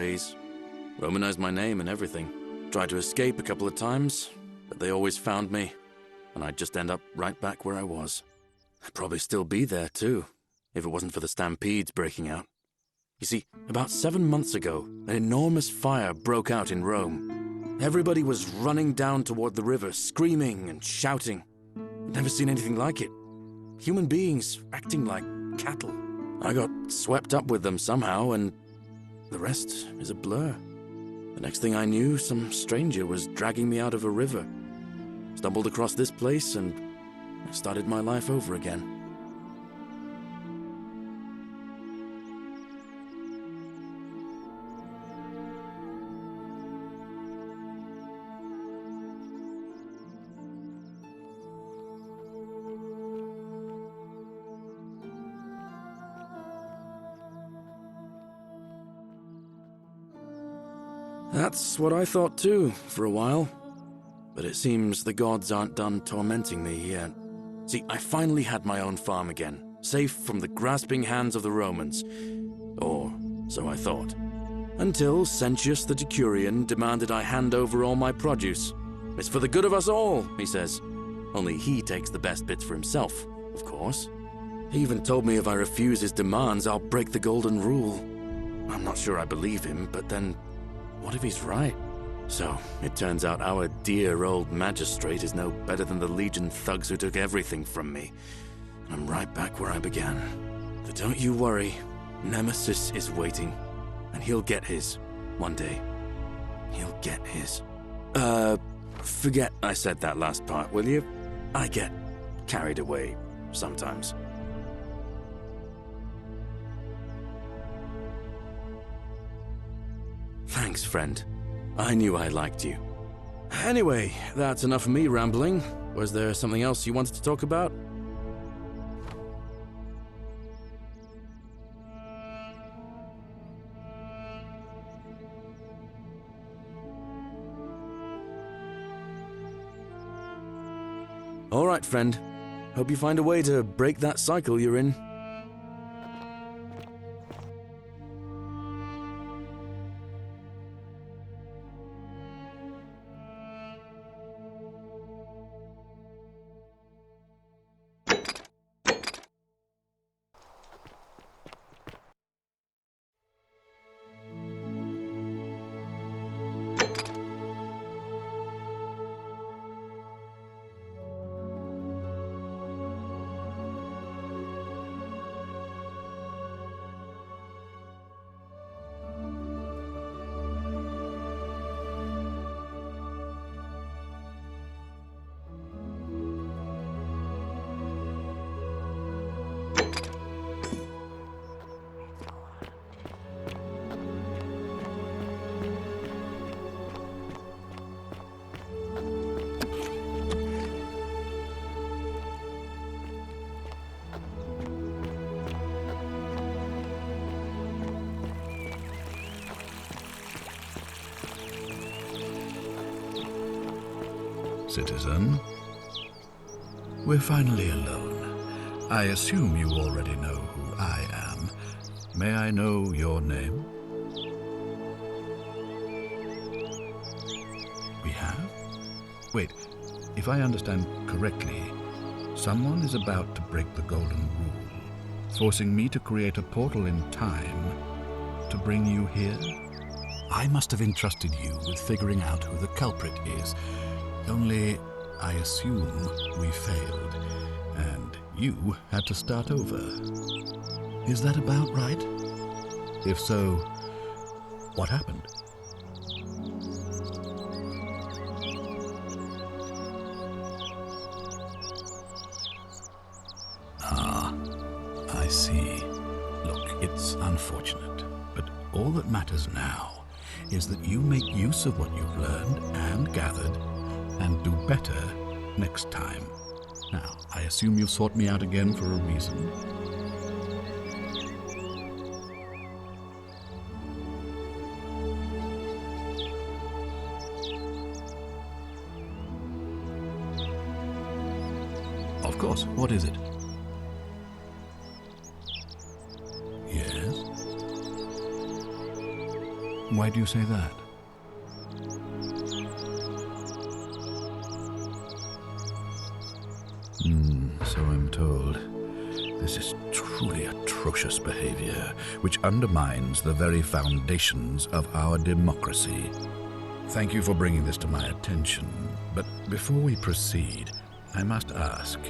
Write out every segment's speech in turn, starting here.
ways. Romanized my name and everything. Tried to escape a couple of times, but they always found me, and I'd just end up right back where I was. I'd probably still be there too, if it wasn't for the stampedes breaking out. You see, about 7 months ago, an enormous fire broke out in Rome. Everybody was running down toward the river, screaming and shouting. I'd never seen anything like it. Human beings acting like cattle. I got swept up with them somehow, and the rest is a blur. The next thing I knew, some stranger was dragging me out of a river. Stumbled across this place, and I started my life over again. That's what I thought too, for a while. But it seems the gods aren't done tormenting me yet. See, I finally had my own farm again, safe from the grasping hands of the Romans. Or so I thought. Until Sentius the Decurion demanded I hand over all my produce. It's for the good of us all, he says. Only he takes the best bits for himself, of course. He even told me if I refuse his demands, I'll break the golden rule. I'm not sure I believe him, but then what if he's right? So, it turns out our dear old magistrate is no better than the Legion thugs who took everything from me. And I'm right back where I began. But don't you worry, Nemesis is waiting. And he'll get his, one day. He'll get his. Forget I said that last part, will you? I get carried away sometimes. Thanks, friend. I knew I liked you. Anyway, that's enough of me rambling. Was there something else you wanted to talk about? All right, friend. Hope you find a way to break that cycle you're in. Citizen, we're finally alone. I assume you already know who I am. May I know your name? We have? Wait, if I understand correctly, someone is about to break the Golden Rule, forcing me to create a portal in time to bring you here? I must have entrusted you with figuring out who the culprit is. Only, I assume we failed, and you had to start over. Is that about right? If so, what happened? Ah, I see. Look, it's unfortunate, but all that matters now is that you make use of what you've learned and gathered and do better next time. Now, I assume you've sought me out again for a reason. Of course. What is it? Yes? Why do you say that? So I'm told. This is truly atrocious behavior, which undermines the very foundations of our democracy. Thank you for bringing this to my attention, but before we proceed, I must ask,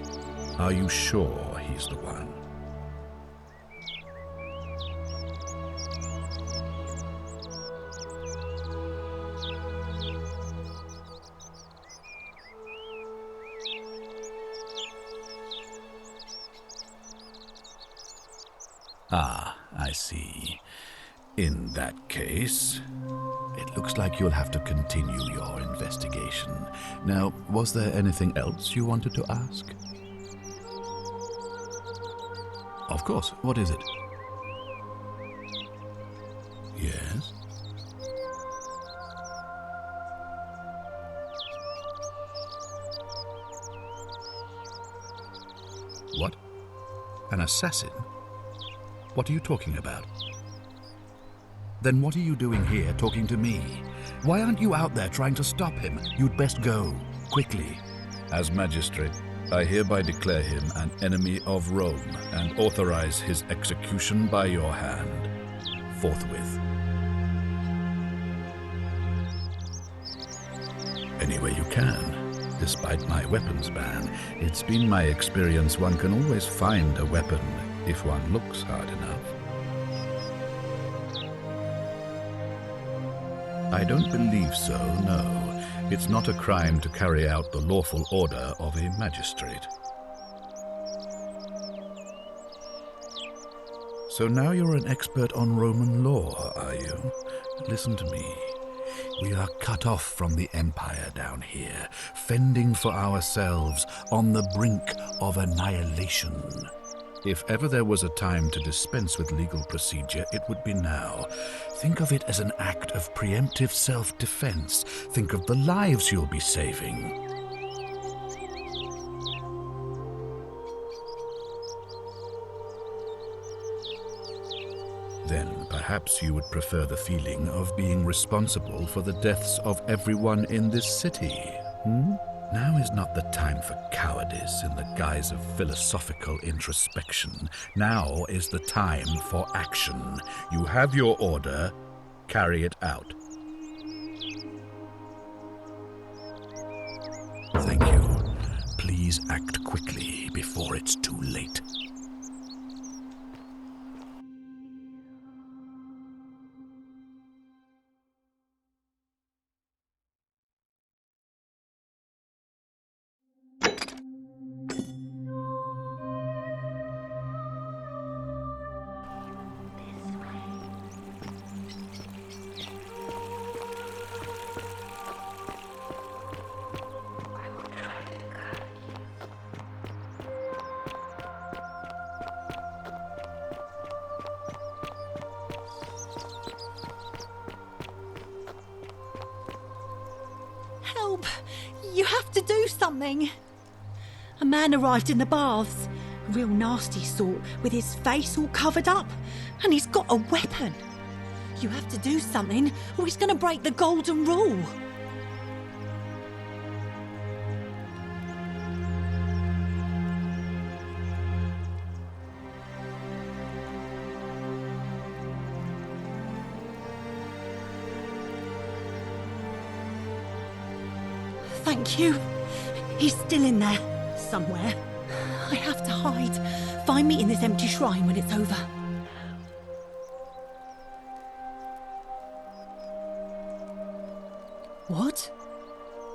are you sure he's the one? Ah, I see. In that case, it looks like you'll have to continue your investigation. Now, was there anything else you wanted to ask? Of course. What is it? Yes? What? An assassin? What are you talking about? Then what are you doing here talking to me? Why aren't you out there trying to stop him? You'd best go, quickly. As magistrate, I hereby declare him an enemy of Rome and authorize his execution by your hand, forthwith. Any way you can. Despite my weapons ban, it's been my experience one can always find a weapon if one looks hard enough. I don't believe so, no. It's not a crime to carry out the lawful order of a magistrate. So now you're an expert on Roman law, are you? Listen to me. We are cut off from the empire down here, fending for ourselves on the brink of annihilation. If ever there was a time to dispense with legal procedure, it would be now. Think of it as an act of preemptive self-defense. Think of the lives you'll be saving. Then perhaps you would prefer the feeling of being responsible for the deaths of everyone in this city, Now is not the time for cowardice in the guise of philosophical introspection. Now is the time for action. You have your order. Carry it out. Thank you. Please act quickly before it's too late. Help! You have to do something! A man arrived in the baths. A real nasty sort, with his face all covered up. And he's got a weapon. You have to do something, or he's going to break the golden rule. Thank you. He's still in there, somewhere. I have to hide. Find me in this empty shrine when it's over. What?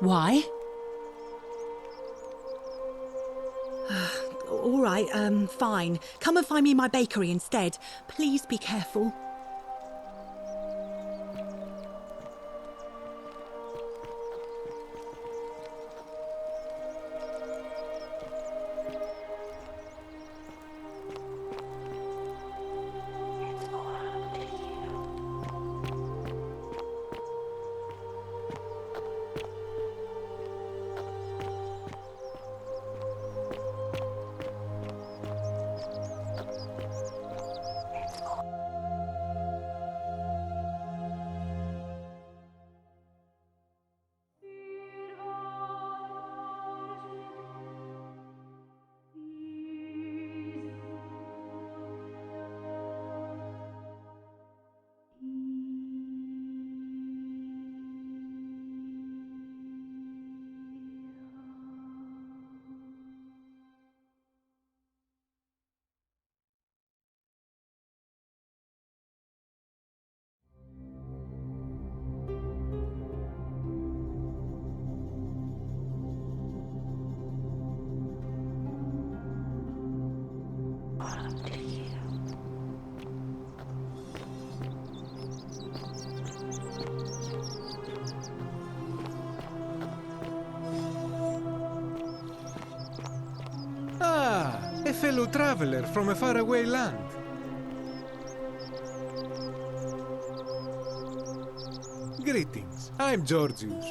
Why? All right, fine. Come and find me in my bakery instead. Please be careful. fellow traveler from a faraway land. Greetings, I'm Georgius.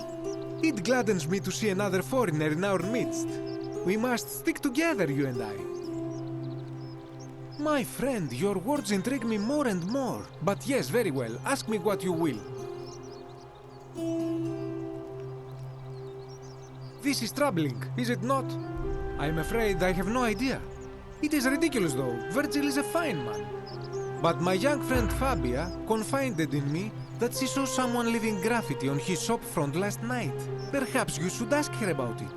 It gladdens me to see another foreigner in our midst. We must stick together, you and I. My friend, your words intrigue me more and more. But yes, very well, ask me what you will. This is troubling, is it not? I'm afraid I have no idea. It is ridiculous though, Virgil is a fine man. But my young friend Fabia confided in me that she saw someone leaving graffiti on his shop front last night. Perhaps you should ask her about it.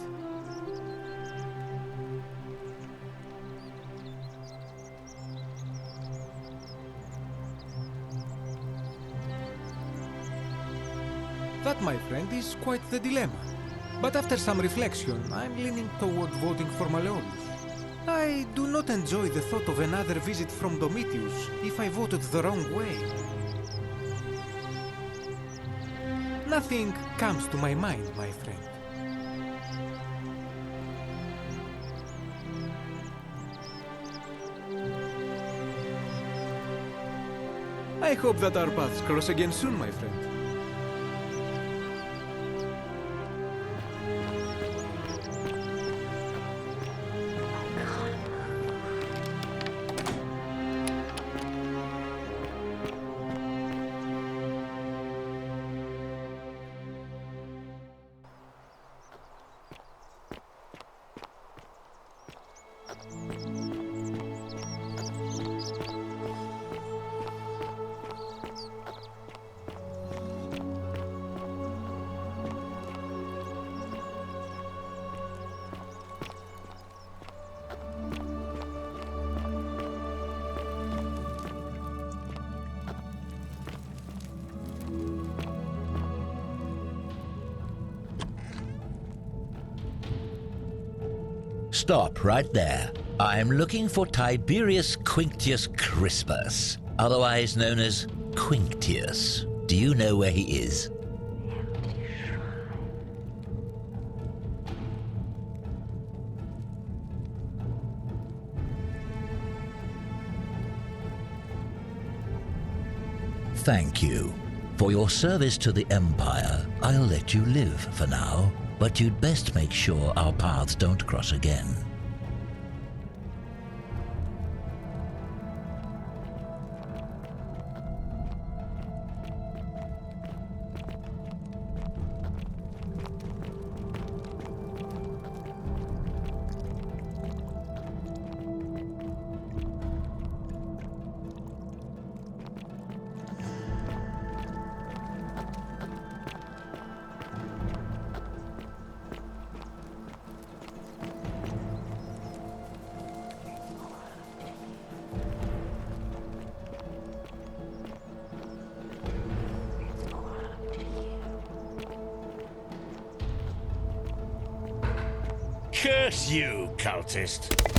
That, my friend, is quite the dilemma. But after some reflection, I'm leaning toward voting for Malleolus. I do not enjoy the thought of another visit from Domitius if I voted the wrong way. Nothing comes to my mind, my friend. I hope that our paths cross again soon, my friend. Stop right there. I'm looking for Tiberius Quinctius Crispus, otherwise known as Quinctius. Do you know where he is? Thank you. For your service to the Empire, I'll let you live for now, but you'd best make sure our paths don't cross again. Curse you, cultist!